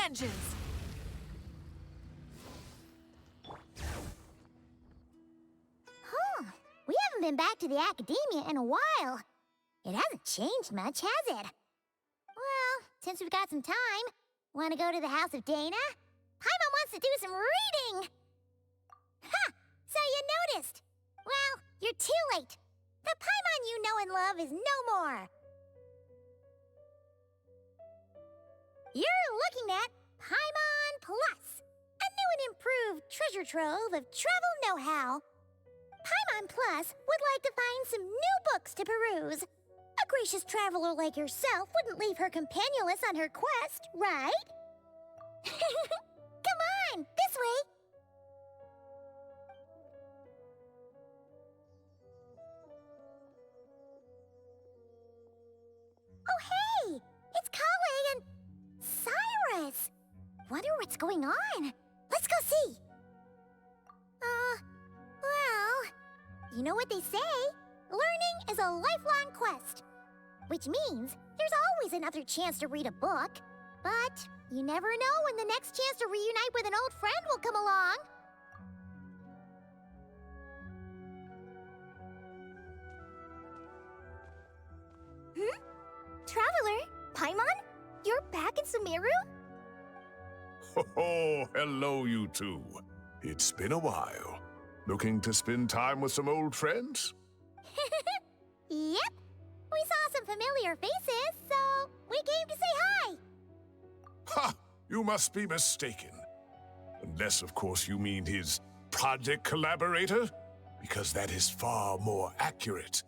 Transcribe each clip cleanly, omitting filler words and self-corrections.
vengeance! Huh. We haven't been back to the academia in a while. It hasn't changed much, has it? Well, since we've got some time, want to go to the house of Dana? Paimon wants to do some reading! Ha! So you noticed! Well, you're too late. The Paimon you know and love is no more. You're looking at Paimon Plus, a new and improved treasure trove of travel know-how. Paimon Plus would like to find some new books to peruse. A gracious traveler like yourself wouldn't leave her companionless on her quest, right? Come on, this way. Oh, hey! It's Kale and Cyrus! Wonder what's going on. Let's go see. Well, you know what they say. Learning is a lifelong quest. Which means there's always another chance to read a book. But you never know when the next chance to reunite with an old friend will come along. Traveler? Paimon? You're back in Sumeru? Oh, hello, you two. It's been a while. Looking to spend time with some old friends? Yep. We saw some familiar faces, so we came to say hi. Ha! You must be mistaken. Unless, of course, you mean his project collaborator, because that is far more accurate.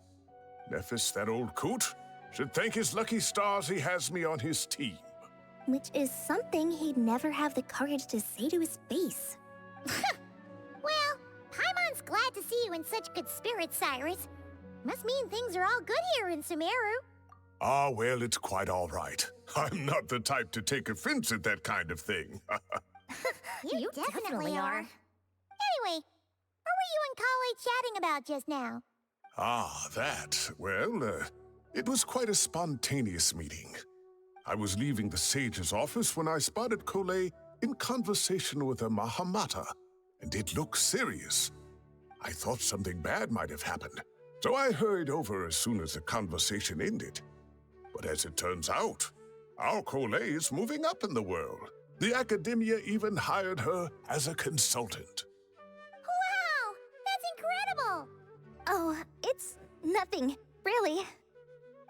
Nephis, that old coot, should thank his lucky stars he has me on his team. Which is something he'd never have the courage to say to his face. Well, Paimon's glad to see you in such good spirits, Cyrus. Must mean things are all good here in Sumeru. Ah, well, it's quite all right. I'm not the type to take offense at that kind of thing. You definitely are. Anyway, what were you and Kale chatting about just now? Ah, that. Well, it was quite a spontaneous meeting. I was leaving the sage's office when I spotted Kale in conversation with a Mahamata, and it looked serious. I thought something bad might have happened, so I hurried over as soon as the conversation ended. But as it turns out, our Kale is moving up in the world. The academia even hired her as a consultant. Wow! That's incredible! Oh, it's nothing, really.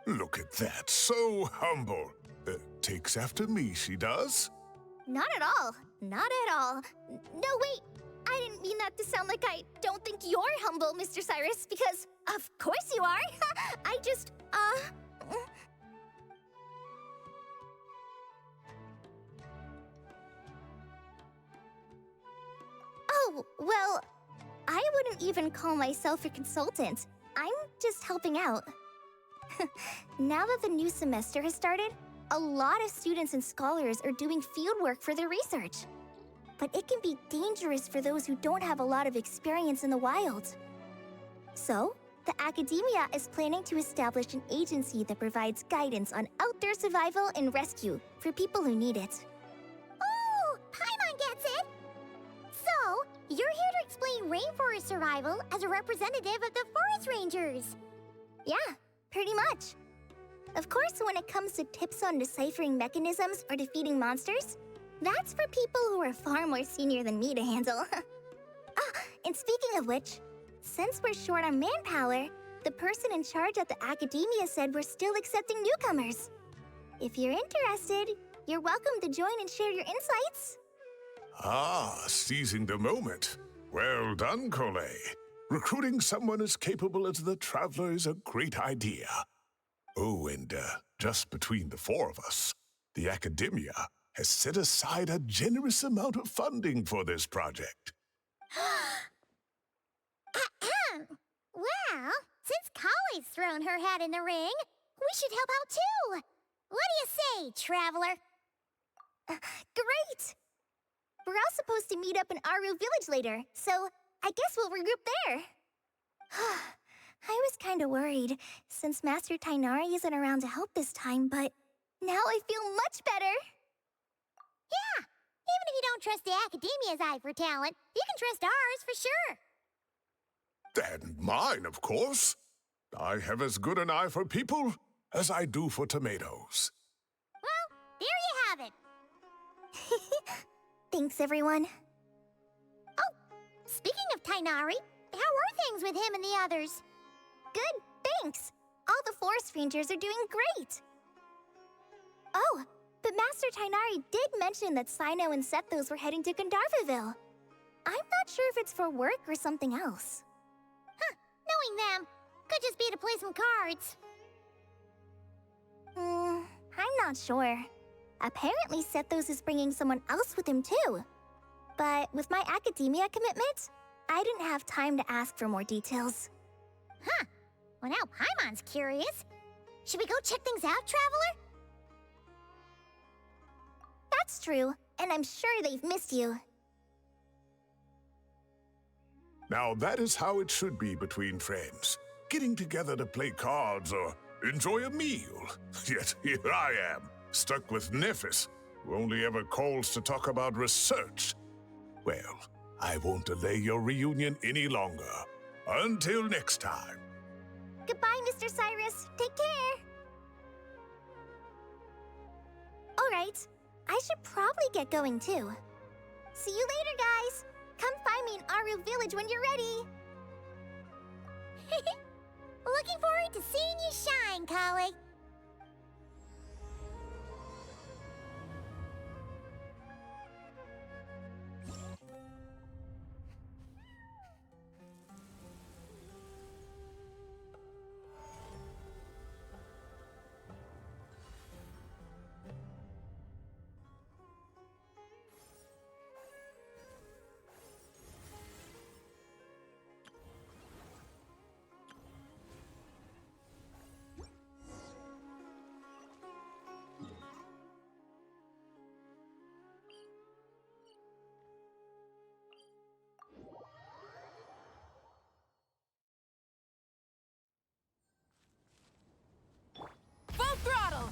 Look at that, so humble. Takes after me, she does. Not at all. Not at all. No, wait. I didn't mean that to sound like I don't think you're humble, Mr. Cyrus, because of course you are. I just, Oh, well, I wouldn't even call myself a consultant. I'm just helping out. Now that the new semester has started, a lot of students and scholars are doing fieldwork for their research. But it can be dangerous for those who don't have a lot of experience in the wild. So, the academia is planning to establish an agency that provides guidance on outdoor survival and rescue for people who need it. Oh, Paimon gets it! So, you're here to explain rainforest survival as a representative of the forest rangers. Yeah, pretty much. Of course, when it comes to tips on deciphering mechanisms or defeating monsters, that's for people who are far more senior than me to handle. And speaking of which, since we're short on manpower, the person in charge at the academia said we're still accepting newcomers. If you're interested, you're welcome to join and share your insights. Ah, seizing the moment. Well done, Kale. Recruiting someone as capable as the Traveler is a great idea. Oh, and just between the four of us, the academia has set aside a generous amount of funding for this project. Well, since Kale's thrown her hat in the ring, we should help out too. What do you say, Traveler? Great! We're all supposed to meet up in Aru Village later, so I guess we'll regroup there. I was kind of worried, since Master Tainari isn't around to help this time, but now I feel much better. Yeah, even if you don't trust the Academia's eye for talent, you can trust ours for sure. And mine, of course. I have as good an eye for people as I do for tomatoes. Well, there you have it. Thanks, everyone. Oh, speaking of Tainari, how are things with him and the others? Good, thanks. All the forest rangers are doing great. Oh, but Master Tainari did mention that Sino and Sethos were heading to Gandharvaville. I'm not sure if it's for work or something else. Huh, knowing them, could just be to play some cards. I'm not sure. Apparently Sethos is bringing someone else with him too. But with my academia commitment, I didn't have time to ask for more details. Huh, well now Paimon's curious. Should we go check things out, Traveler? That's true, and I'm sure they've missed you. Now that is how it should be between friends. Getting together to play cards or enjoy a meal. Yet here I am, stuck with Nephis, who only ever calls to talk about research. Well, I won't delay your reunion any longer. Until next time. Goodbye, Mr. Cyrus. Take care. All right, I should probably get going too. See you later, guys. Come find me in Aru Village when you're ready. Looking forward to seeing you shine, colleague. Full throttle!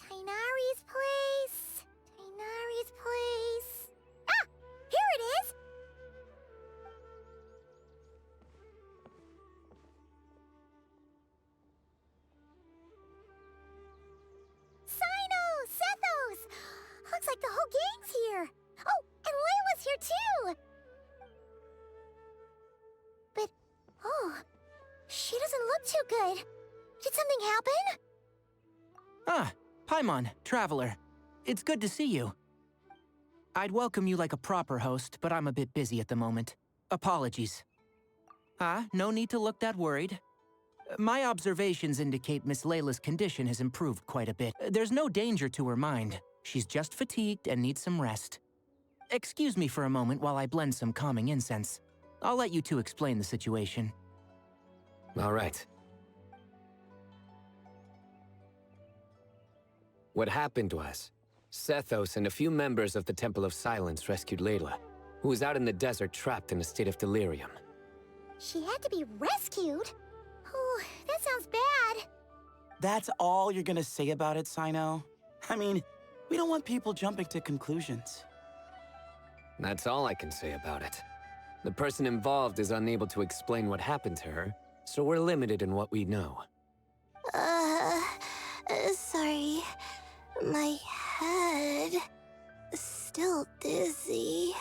Tainari's place. Tainari's place. Ah! Here it is! Sino! Sethos! Looks like the whole gang's here. Oh, and Layla's here too! But, oh, she doesn't look too good. Did something happen? Ah, Paimon, Traveler. It's good to see you. I'd welcome you like a proper host, but I'm a bit busy at the moment. Apologies. No need to look that worried. My observations indicate Miss Layla's condition has improved quite a bit. There's no danger to her mind. She's just fatigued and needs some rest. Excuse me for a moment while I blend some calming incense. I'll let you two explain the situation. All right. What happened was, Sethos and a few members of the Temple of Silence rescued Layla, who was out in the desert trapped in a state of delirium. She had to be rescued? Oh, that sounds bad. That's all you're gonna say about it, Sino? I mean, we don't want people jumping to conclusions. That's all I can say about it. The person involved is unable to explain what happened to her, so we're limited in what we know. Sorry. My head... still dizzy.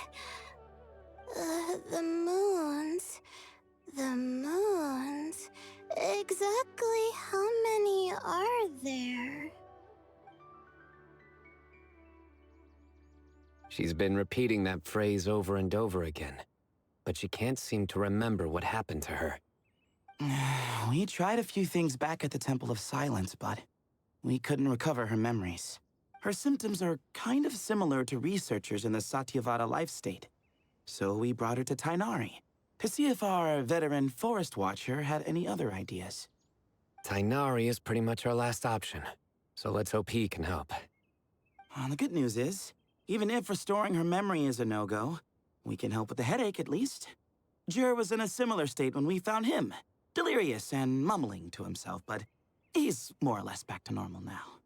The moons... Exactly how many are there? She's been repeating that phrase over and over again, but she can't seem to remember what happened to her. We tried a few things back at the Temple of Silence, but we couldn't recover her memories. Her symptoms are kind of similar to researchers in the Satyavada life state. So we brought her to Tainari to see if our veteran forest watcher had any other ideas. Tainari is pretty much our last option, so let's hope he can help. The good news is, even if restoring her memory is a no-go, we can help with the headache at least. Jer was in a similar state when we found him, delirious and mumbling to himself, but he's more or less back to normal now.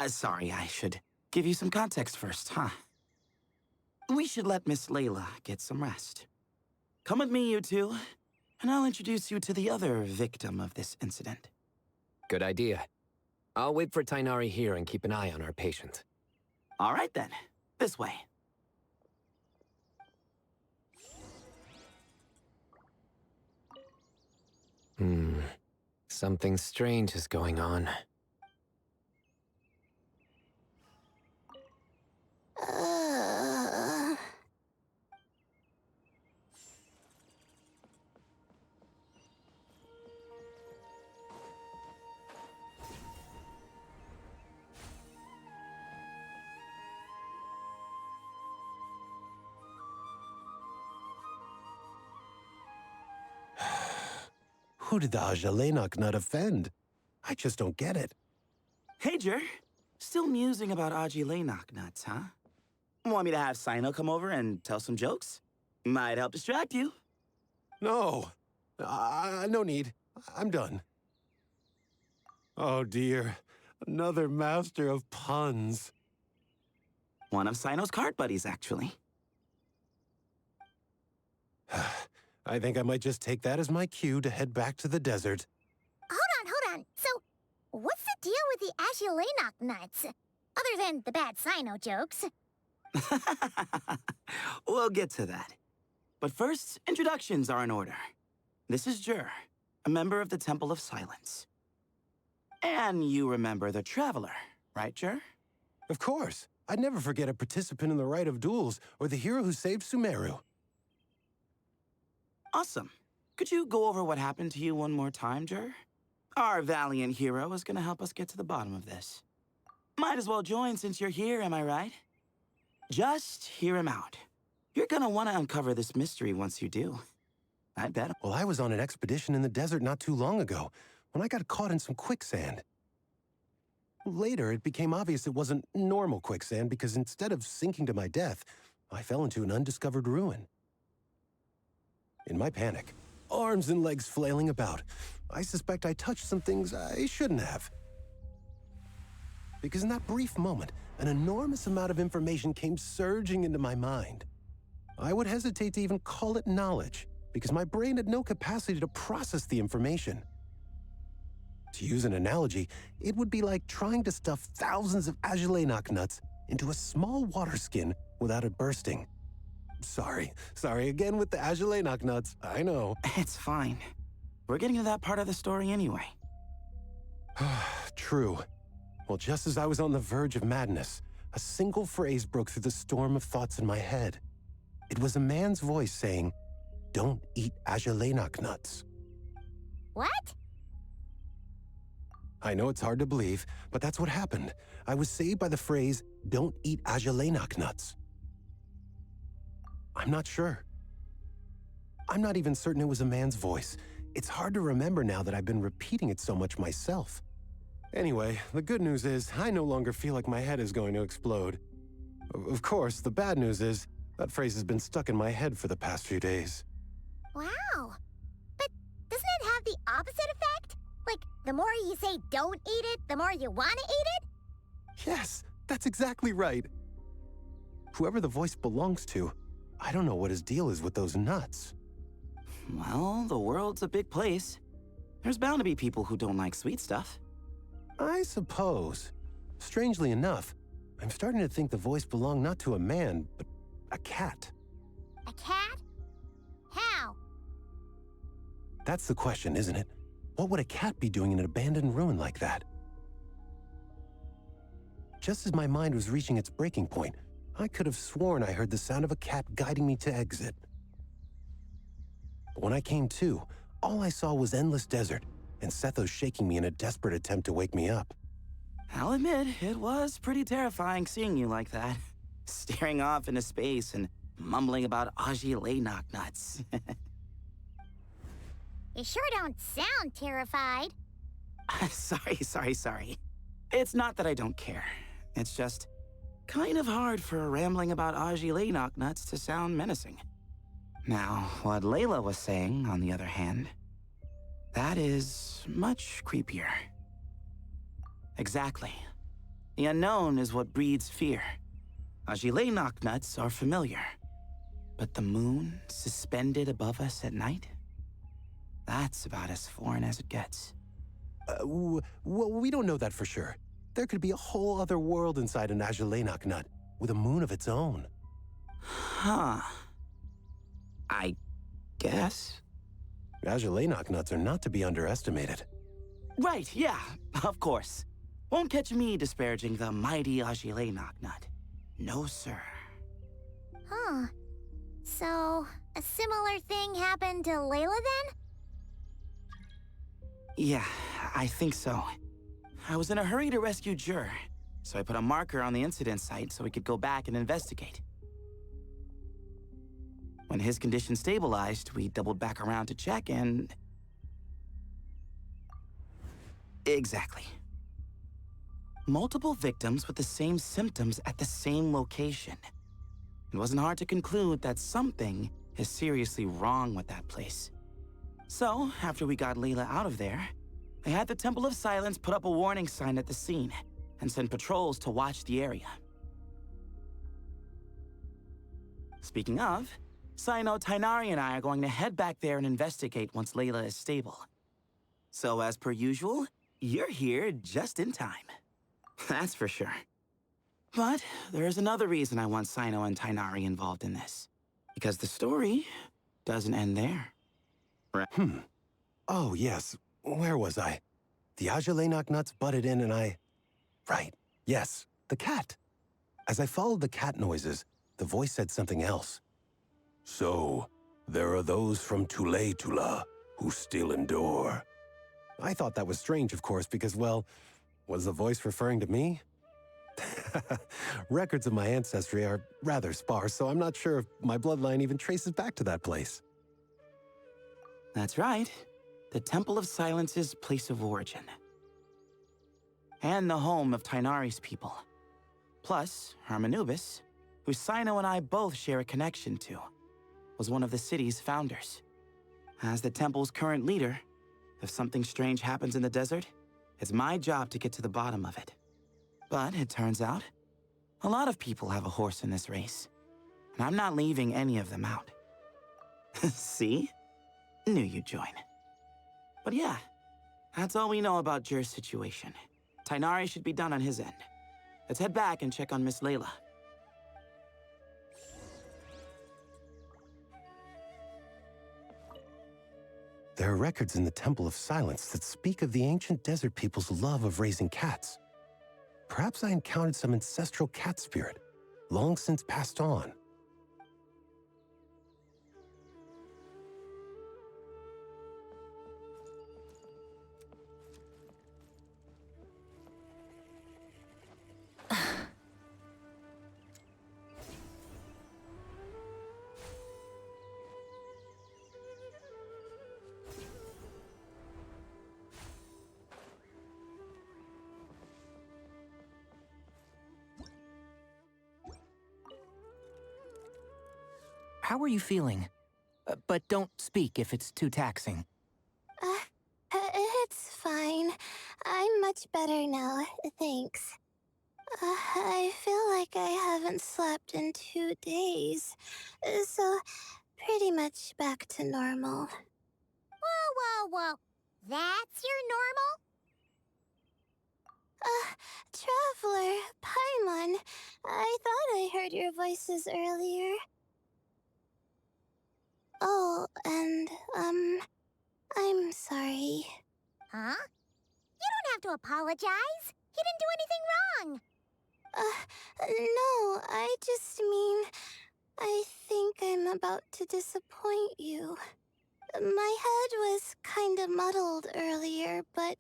Sorry, I should give you some context first, huh? We should let Miss Layla get some rest. Come with me, you two, and I'll introduce you to the other victim of this incident. Good idea. I'll wait for Tainari here and keep an eye on our patient. All right then, this way. Something strange is going on. Who did the Ajalenok nut offend? I just don't get it. Hey, Jer. Still musing about Aji Laynok nuts, huh? Want me to have Sino come over and tell some jokes? Might help distract you. No. No need. I'm done. Oh, dear. Another master of puns. One of Sino's card buddies, actually. I think I might just take that as my cue to head back to the desert. Hold on. So, what's the deal with the Ashilenok nuts? Other than the bad Sino jokes. We'll get to that. But first, introductions are in order. This is Jer, a member of the Temple of Silence. And you remember the Traveler, right, Jer? Of course. I'd never forget a participant in the Rite of Duels or the hero who saved Sumeru. Awesome. Could you go over what happened to you one more time, Jer? Our valiant hero is gonna help us get to the bottom of this. Might as well join since you're here, am I right? Just hear him out. You're gonna want to uncover this mystery once you do. I bet. Well, I was on an expedition in the desert not too long ago when I got caught in some quicksand. Later, it became obvious it wasn't normal quicksand because instead of sinking to my death, I fell into an undiscovered ruin. In my panic, arms and legs flailing about, I suspect I touched some things I shouldn't have. Because in that brief moment, an enormous amount of information came surging into my mind. I would hesitate to even call it knowledge, because my brain had no capacity to process the information. To use an analogy, it would be like trying to stuff thousands of Ajalenok nuts into a small water skin without it bursting. Sorry again with the Ajalenok nuts, I know. It's fine. We're getting to that part of the story anyway. True. Well, just as I was on the verge of madness, a single phrase broke through the storm of thoughts in my head. It was a man's voice saying, "Don't eat Ajalenok nuts." What? I know it's hard to believe, but that's what happened. I was saved by the phrase, "Don't eat Ajalenok nuts." I'm not sure. I'm not even certain it was a man's voice. It's hard to remember now that I've been repeating it so much myself. Anyway, the good news is I no longer feel like my head is going to explode. Of course, the bad news is that phrase has been stuck in my head for the past few days. Wow. But doesn't it have the opposite effect? Like, the more you say don't eat it, the more you want to eat it? Yes, that's exactly right. Whoever the voice belongs to, I don't know what his deal is with those nuts. Well, the world's a big place. There's bound to be people who don't like sweet stuff. I suppose. Strangely enough, I'm starting to think the voice belonged not to a man, but a cat. A cat? How? That's the question, isn't it? What would a cat be doing in an abandoned ruin like that? Just as my mind was reaching its breaking point, I could have sworn I heard the sound of a cat guiding me to exit. But when I came to, all I saw was endless desert, and Sethos shaking me in a desperate attempt to wake me up. I'll admit, it was pretty terrifying seeing you like that. Staring off into space and mumbling about Aji Laynok nuts. You sure don't sound terrified. Sorry. It's not that I don't care. It's just, kind of hard for rambling about Ajile knocknuts to sound menacing. Now, what Layla was saying, on the other hand, that is much creepier. Exactly. The unknown is what breeds fear. Ajile knocknuts are familiar. But the moon suspended above us at night? That's about as foreign as it gets. Well, we don't know that for sure. There could be a whole other world inside an Azulenak nut, with a moon of its own. Huh. I guess. Azulenak nuts are not to be underestimated. Right, yeah, of course. Won't catch me disparaging the mighty Azulenak nut. No, sir. Huh. So, a similar thing happened to Layla then? Yeah, I think so. I was in a hurry to rescue Jur, so I put a marker on the incident site so we could go back and investigate. When his condition stabilized, we doubled back around to check and... Exactly. Multiple victims with the same symptoms at the same location. It wasn't hard to conclude that something is seriously wrong with that place. So, after we got Layla out of there, I had the Temple of Silence put up a warning sign at the scene and send patrols to watch the area. Speaking of, Sino, Tainari, and I are going to head back there and investigate once Layla is stable. So, as per usual, you're here just in time. That's for sure. But there's another reason I want Sino and Tainari involved in this. Because the story doesn't end there. Oh, yes. Where was I? The Azulenak nuts butted in and I... Right. Yes, the cat. As I followed the cat noises, the voice said something else. So, there are those from Tula who still endure. I thought that was strange, of course, because, well, was the voice referring to me? Records of my ancestry are rather sparse, so I'm not sure if my bloodline even traces back to that place. That's right. The Temple of Silence's place of origin. And the home of Tainari's people. Plus, Hermanubis, who Sino and I both share a connection to, was one of the city's founders. As the temple's current leader, if something strange happens in the desert, it's my job to get to the bottom of it. But it turns out, a lot of people have a horse in this race. And I'm not leaving any of them out. See? Knew you'd join. But yeah, that's all we know about Jur's situation. Tainari should be done on his end. Let's head back and check on Miss Layla. There are records in the Temple of Silence that speak of the ancient desert people's love of raising cats. Perhaps I encountered some ancestral cat spirit, long since passed on. How are you feeling? But don't speak if it's too taxing. It's fine. I'm much better now, thanks. I feel like I haven't slept in 2 days, so pretty much back to normal. Whoa. That's your normal? Traveler, Paimon, I thought I heard your voices earlier. Oh, and, I'm sorry. Huh? You don't have to apologize. He didn't do anything wrong. No, I just mean, I think I'm about to disappoint you. My head was kinda muddled earlier, but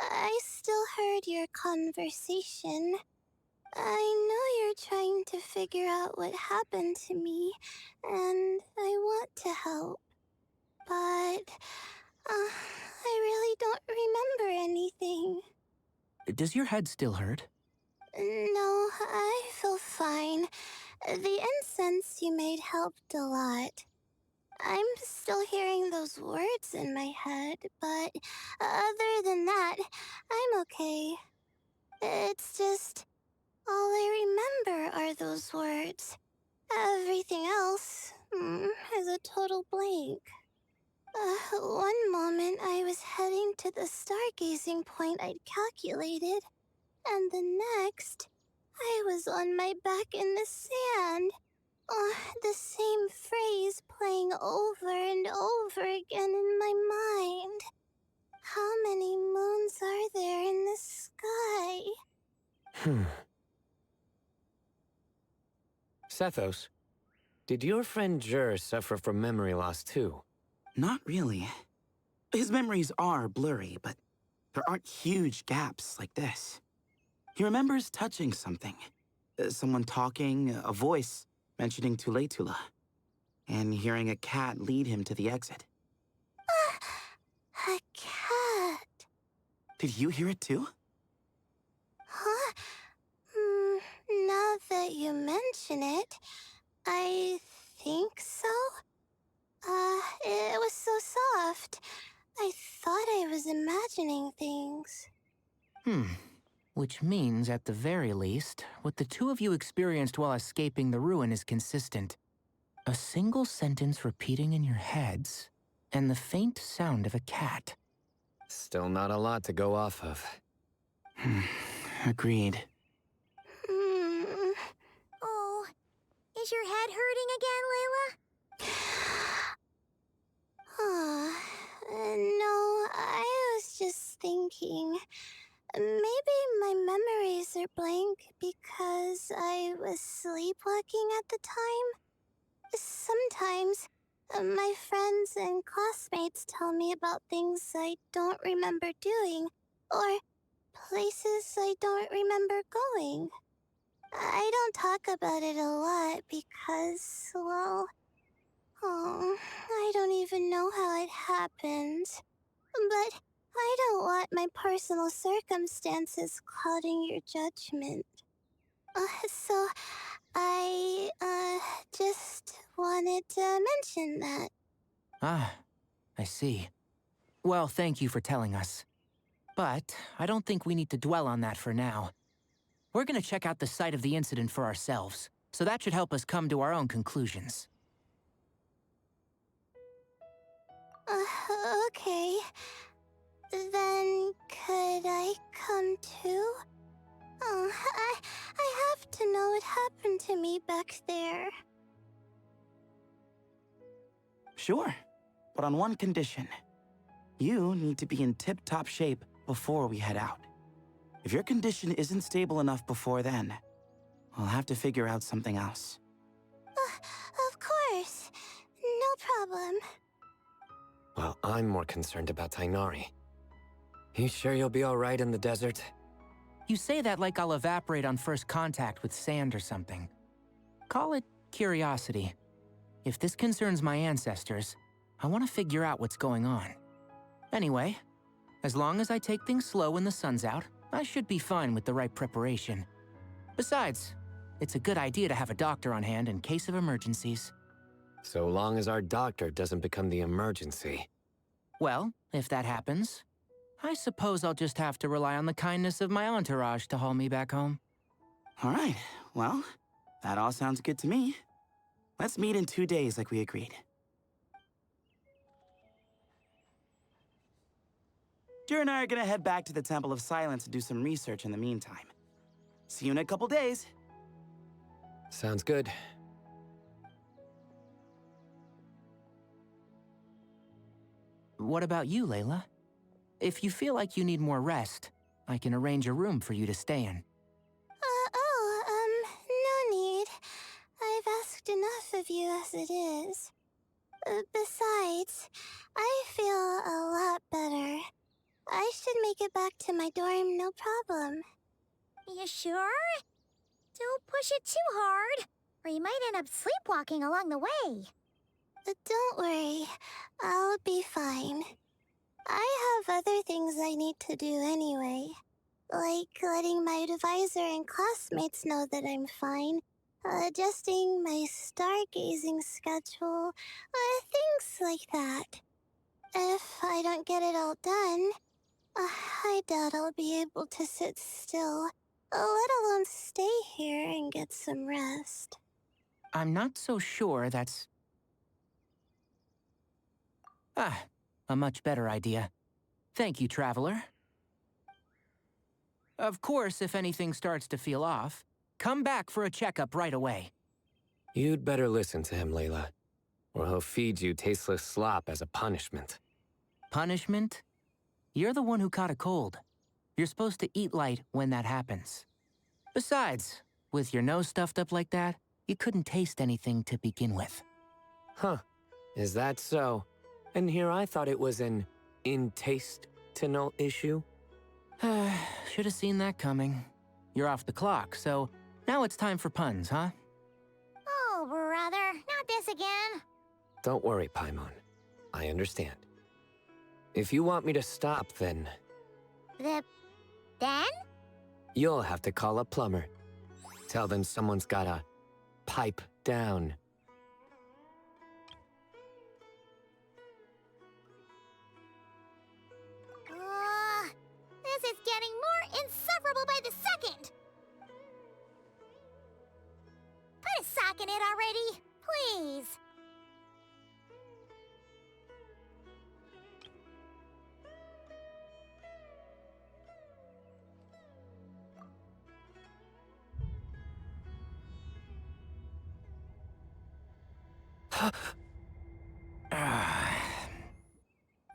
I still heard your conversation. I know you're trying to figure out what happened to me, and I want to help. But, I really don't remember anything. Does your head still hurt? No, I feel fine. The incense you made helped a lot. I'm still hearing those words in my head, but other than that, I'm okay. It's just, all I remember are those words. Everything else is a total blank. One moment I was heading to the stargazing point I'd calculated, and the next, I was on my back in the sand. The same phrase playing over and over again in my mind. How many moons are there in the sky? Sethos, did your friend Jur suffer from memory loss too? Not really. His memories are blurry, but there aren't huge gaps like this. He remembers touching something. Someone talking, a voice mentioning Tuletula, and hearing a cat lead him to the exit. A cat. Did you hear it too? Huh? Now that you mention it, I think so. It was so soft. I thought I was imagining things. Which means, at the very least, what the two of you experienced while escaping the ruin is consistent. A single sentence repeating in your heads, and the faint sound of a cat. Still not a lot to go off of. Agreed. Oh, is your head hurting again, Layla? No, I was just thinking. Maybe my memories are blank because I was sleepwalking at the time. Sometimes, my friends and classmates tell me about things I don't remember doing, or places I don't remember going. I don't talk about it a lot because, well, I don't even know how it happened. But I don't want my personal circumstances clouding your judgment. So I, just wanted to mention that. Ah, I see. Well, thank you for telling us. But I don't think we need to dwell on that for now. We're gonna check out the site of the incident for ourselves, so that should help us come to our own conclusions. Okay. Then could I come too? I have to know what happened to me back there. Sure, but on one condition. You need to be in tip-top shape before we head out. If your condition isn't stable enough before then, I'll have to figure out something else. Of course. No problem. Well, I'm more concerned about Tainari. You sure you'll be alright in the desert? You say that like I'll evaporate on first contact with sand or something. Call it curiosity. If this concerns my ancestors, I want to figure out what's going on. Anyway, as long as I take things slow when the sun's out, I should be fine with the right preparation. Besides, it's a good idea to have a doctor on hand in case of emergencies. So long as our doctor doesn't become the emergency. Well, if that happens, I suppose I'll just have to rely on the kindness of my entourage to haul me back home. All right, well, that all sounds good to me. Let's meet in 2 days like we agreed. Jer and I are gonna head back to the Temple of Silence to do some research in the meantime. See you in a couple days. Sounds good. What about you, Layla? If you feel like you need more rest, I can arrange a room for you to stay in. No need. I've asked enough of you as it is. Besides, I feel a lot better. I should make it back to my dorm, no problem. You sure? Don't push it too hard, or you might end up sleepwalking along the way. Don't worry, I'll be fine. I have other things I need to do anyway. Like letting my advisor and classmates know that I'm fine, adjusting my stargazing schedule, things like that. If I don't get it all done, I doubt I'll be able to sit still, let alone stay here and get some rest. I'm not so sure that's... a much better idea. Thank you, Traveler. Of course, if anything starts to feel off, come back for a checkup right away. You'd better listen to him, Layla, or he'll feed you tasteless slop as a punishment. Punishment? You're the one who caught a cold. You're supposed to eat light when that happens. Besides, with your nose stuffed up like that, you couldn't taste anything to begin with. Huh. Is that so? And here I thought it was an in-taste-to-know issue. Should have seen that coming. You're off the clock, so now it's time for puns, huh? Oh, brother, not this again. Don't worry, Paimon. I understand. If you want me to stop, then Then? you'll have to call a plumber. Tell them someone's gotta pipe down. This is getting more insufferable by the second. Put a sock in it already, please.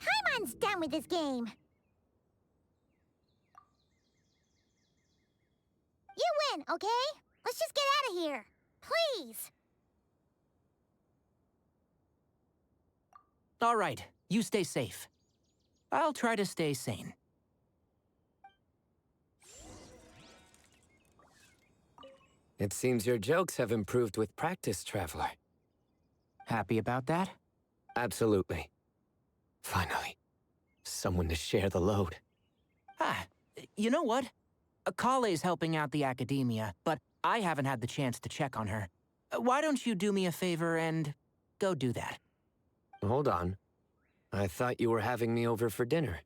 Paimon's done with this game. You win, okay? Let's just get out of here. Please. All right, you stay safe. I'll try to stay sane. It seems your jokes have improved with practice, Traveler. Happy about that? Absolutely. Finally, someone to share the load. You know what? Kale's helping out the academia, but I haven't had the chance to check on her. Why don't you do me a favor and go do that? Hold on. I thought you were having me over for dinner.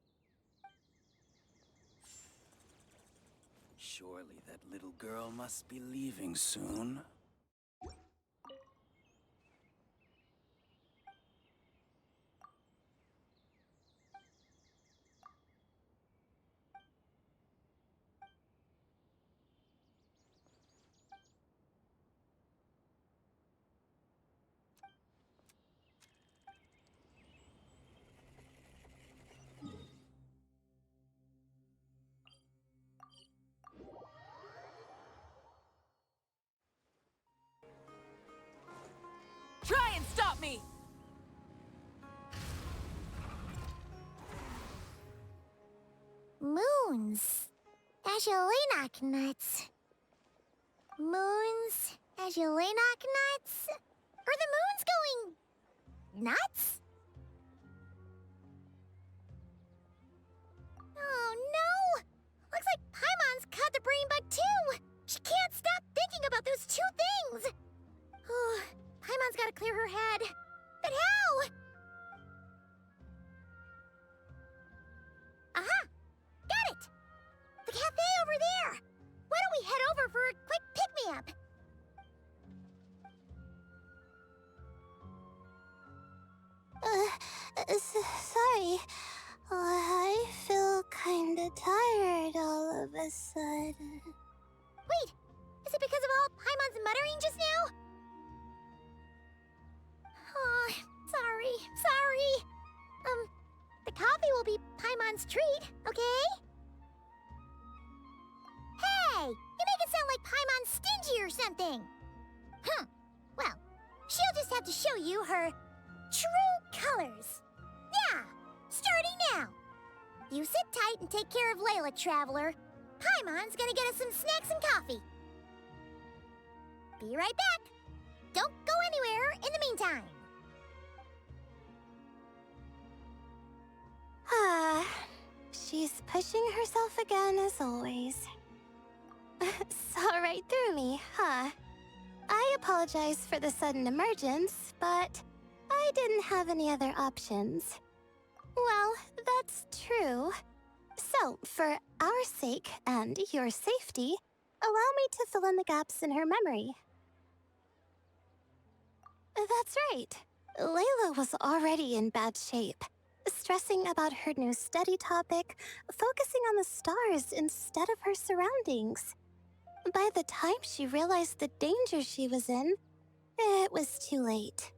Surely that little girl must be leaving soon. Try and stop me! Moons. Ashalenak nuts. Moons. Ashalenak nuts? Are the moons going... nuts? Oh no! Looks like Paimon's caught the brain bug too! She can't stop thinking about those two things! Oh, Paimon's gotta clear her head. But how? Aha! Got it! The cafe over there! Why don't we head over for a quick pick-me-up? Sorry. I feel kinda tired all of a sudden. Wait! Is it because of all Paimon's muttering just now? Oh, sorry. The coffee will be Paimon's treat, okay? Hey! You make it sound like Paimon's stingy or something! Well, she'll just have to show you her true colors. Yeah, starting now. You sit tight and take care of Layla, Traveler. Paimon's gonna get us some snacks and coffee. Be right back. Don't go anywhere in the meantime. She's Just pushing herself again as always. Saw right through me, huh? I apologize for the sudden emergence, but I didn't have any other options. Well, that's true. So, for our sake and your safety, allow me to fill in the gaps in her memory. That's right. Layla was already in bad shape, stressing about her new study topic, focusing on the stars instead of her surroundings. By the time she realized the danger she was in, it was too late.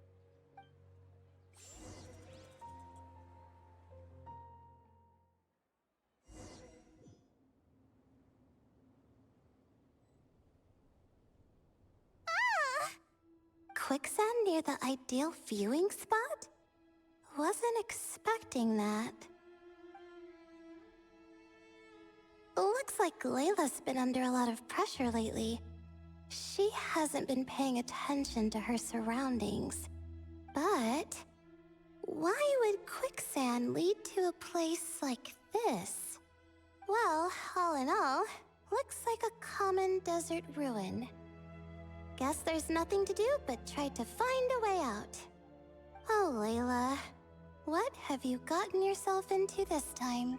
Quicksand near the ideal viewing spot? Wasn't expecting that. Looks like Layla's been under a lot of pressure lately. She hasn't been paying attention to her surroundings. But why would quicksand lead to a place like this? Well, all in all, looks like a common desert ruin. Guess there's nothing to do but try to find a way out. Oh, Layla, what have you gotten yourself into this time?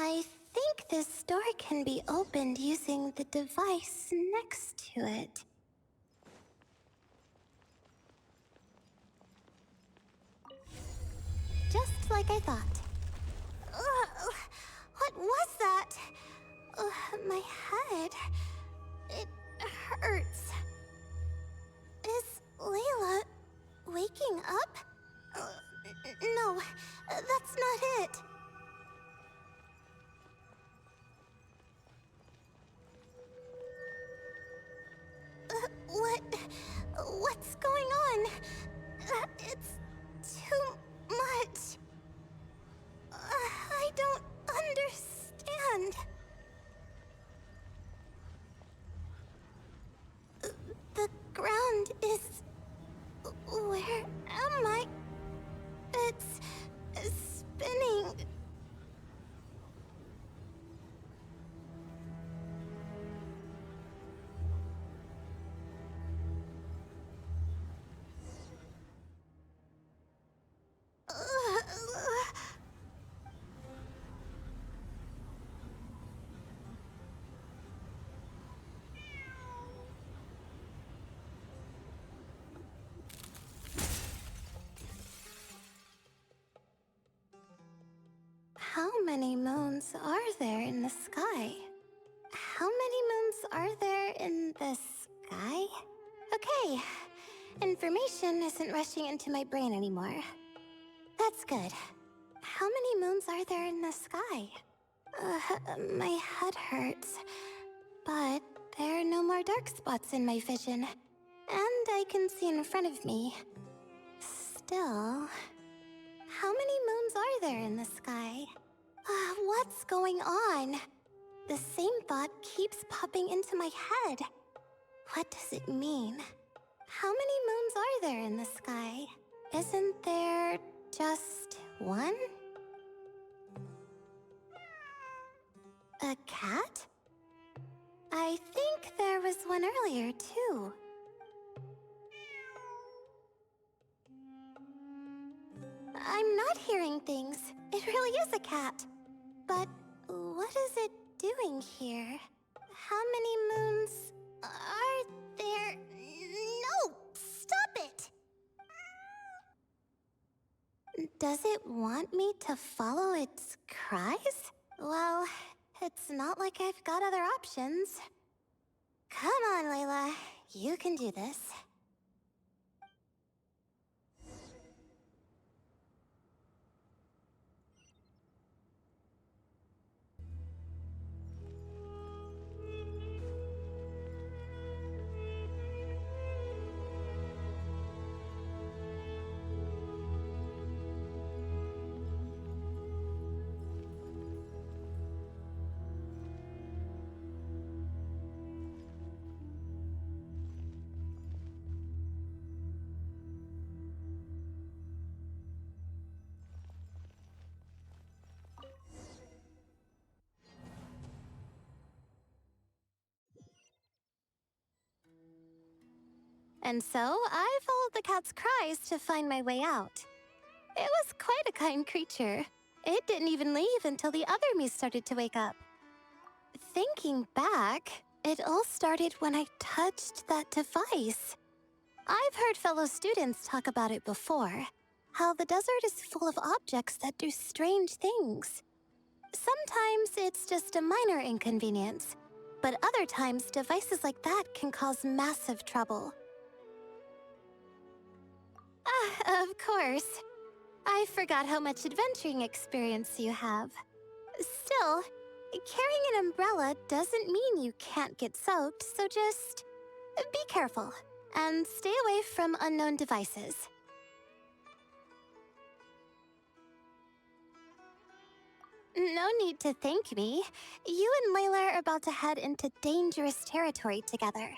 I think this door can be opened using the device next to it. Just like I thought. What was that? My head. It hurts. Is Layla waking up? No, that's not it. What's going on? It's too much. I don't understand. The ground is... Where am I? It's spinning. How many moons are there in the sky? How many moons are there in the sky? Okay, information isn't rushing into my brain anymore. That's good. How many moons are there in the sky? My head hurts, but there are no more dark spots in my vision, and I can see in front of me. Still, how many moons are there in the sky? What's going on? The same thought keeps popping into my head. What does it mean? How many moons are there in the sky? Isn't there just one? A cat? I think there was one earlier, too. I'm not hearing things. It really is a cat. But what is it doing here? How many moons are there? No! Stop it! Does it want me to follow its cries? Well, it's not like I've got other options. Come on, Layla. You can do this. And so, I followed the cat's cries to find my way out. It was quite a kind creature. It didn't even leave until the other me started to wake up. Thinking back, it all started when I touched that device. I've heard fellow students talk about it before, how the desert is full of objects that do strange things. Sometimes it's just a minor inconvenience, but other times devices like that can cause massive trouble. Of course. I forgot how much adventuring experience you have. Still, carrying an umbrella doesn't mean you can't get soaked, so just be careful and stay away from unknown devices. No need to thank me. You and Layla are about to head into dangerous territory together.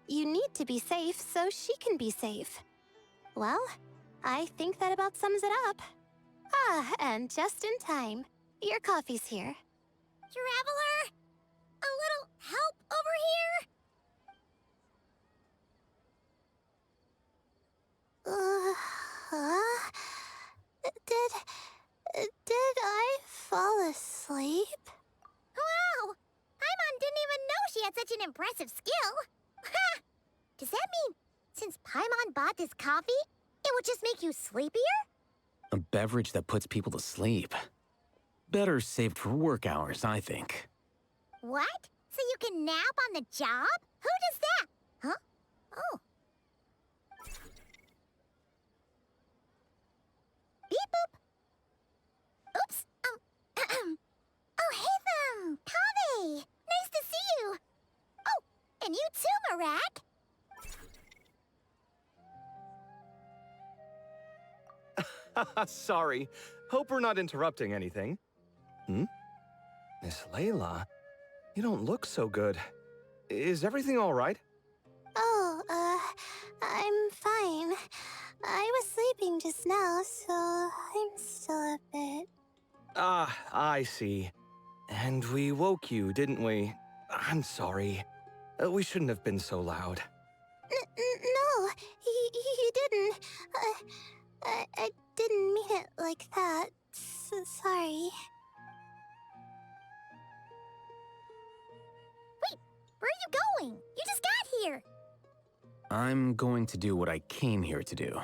You need to be safe so she can be safe. Well, I think that about sums it up. And just in time. Your coffee's here. Traveler? A little help over here? Did I fall asleep? Wow! Paimon didn't even know she had such an impressive skill. Ha! Does that mean since Paimon bought this coffee, it would just make you sleepier? A beverage that puts people to sleep. Better saved for work hours, I think. What? So you can nap on the job? Who does that? Huh? Oh. Beep boop. Oops. Oh, hey them! Kaveh! Nice to see you! Oh, and you too, Marak! Sorry. Hope we're not interrupting anything. Miss Layla, you don't look so good. Is everything all right? Oh, I'm fine. I was sleeping just now, so I'm still a bit... Ah, I see. And we woke you, didn't we? I'm sorry. We shouldn't have been so loud. No, you didn't. I didn't mean it like that. Sorry. Wait, where are you going? You just got here. I'm going to do what I came here to do.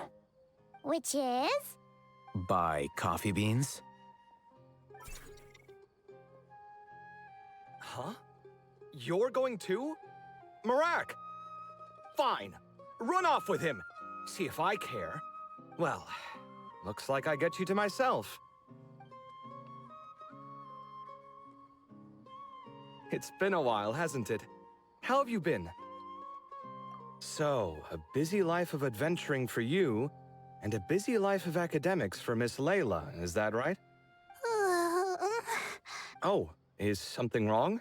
Which is? Buy coffee beans. Huh? You're going too? Marak! Fine. Run off with him. See if I care. Well, looks like I get you to myself. It's been a while, hasn't it? How have you been? So, a busy life of adventuring for you, and a busy life of academics for Miss Layla, is that right? Oh, is something wrong?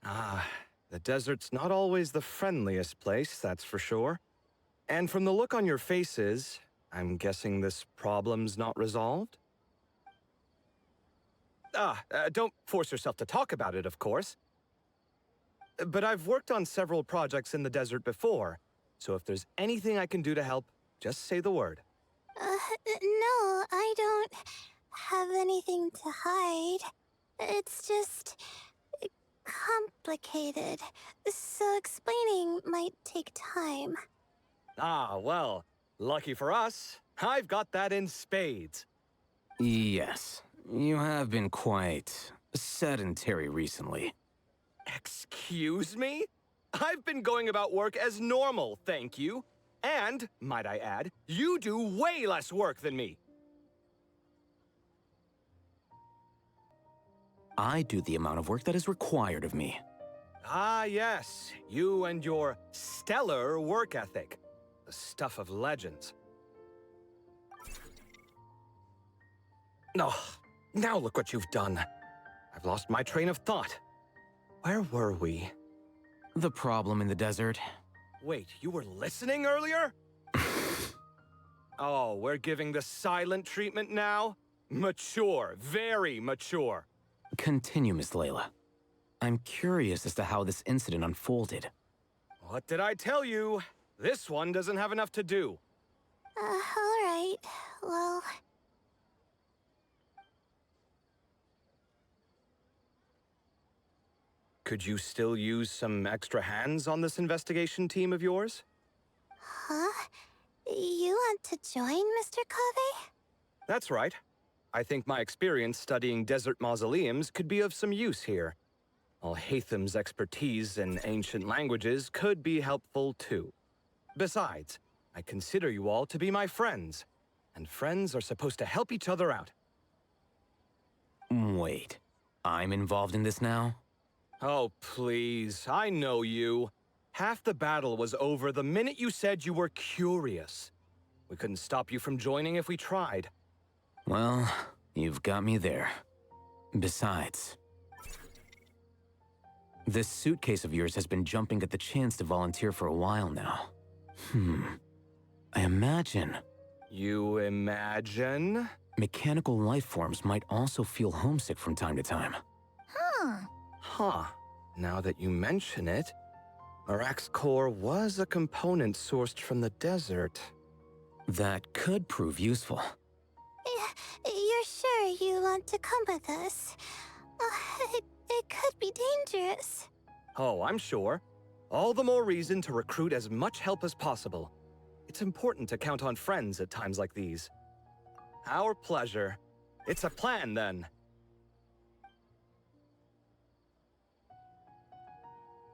Ah, the desert's not always the friendliest place, that's for sure. And from the look on your faces, I'm guessing this problem's not resolved? Don't force yourself to talk about it, of course. But I've worked on several projects in the desert before, so if there's anything I can do to help, just say the word. No, I don't have anything to hide. It's just complicated, so explaining might take time. Ah, well, lucky for us, I've got that in spades. Yes, you have been quite sedentary recently. Excuse me? I've been going about work as normal, thank you. And, might I add, you do way less work than me. I do the amount of work that is required of me. Ah, yes, you and your stellar work ethic. The stuff of legends. Oh, now look what you've done. I've lost my train of thought. Where were we? The problem in the desert. Wait, you were listening earlier? Oh, we're giving the silent treatment now? Mature, very mature. Continue, Miss Layla. I'm curious as to how this incident unfolded. What did I tell you? This one doesn't have enough to do. Alright. Well... Could you still use some extra hands on this investigation team of yours? Huh? You want to join, Mr. Cave? That's right. I think my experience studying desert mausoleums could be of some use here. Al-Haytham's expertise in ancient languages could be helpful too. Besides, I consider you all to be my friends, and friends are supposed to help each other out. Wait, I'm involved in this now? Oh, please, I know you. Half the battle was over the minute you said you were curious. We couldn't stop you from joining if we tried. Well, you've got me there. Besides, this suitcase of yours has been jumping at the chance to volunteer for a while now. I imagine... You imagine? Mechanical life forms might also feel homesick from time to time. Huh. Now that you mention it, Arak's core was a component sourced from the desert. That could prove useful. You're sure you want to come with us? It could be dangerous. Oh, I'm sure. All the more reason to recruit as much help as possible. It's important to count on friends at times like these. Our pleasure. It's a plan, then.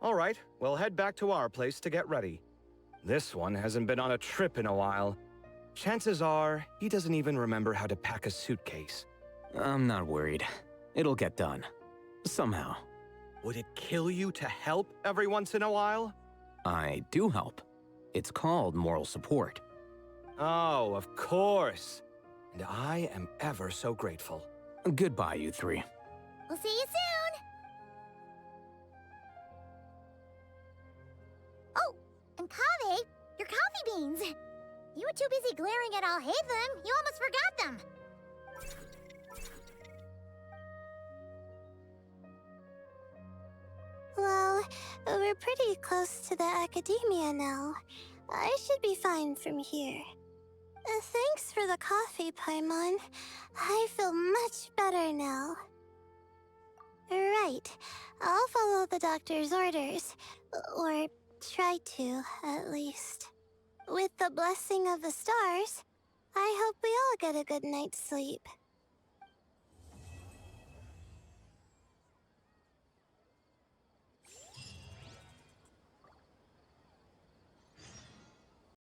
All right, we'll head back to our place to get ready. This one hasn't been on a trip in a while. Chances are, he doesn't even remember how to pack a suitcase. I'm not worried. It'll get done. Somehow. Would it kill you to help every once in a while? I do help. It's called moral support. Oh, of course. And I am ever so grateful. Goodbye, you three. We'll see you soon! Oh, and Kaveh, your coffee beans! You were too busy glaring at Al-Haytham, you almost forgot them! Well, we're pretty close to the academia now. I should be fine from here. Thanks for the coffee, Paimon. I feel much better now. Right. I'll follow the doctor's orders. Or try to, at least. With the blessing of the stars, I hope we all get a good night's sleep.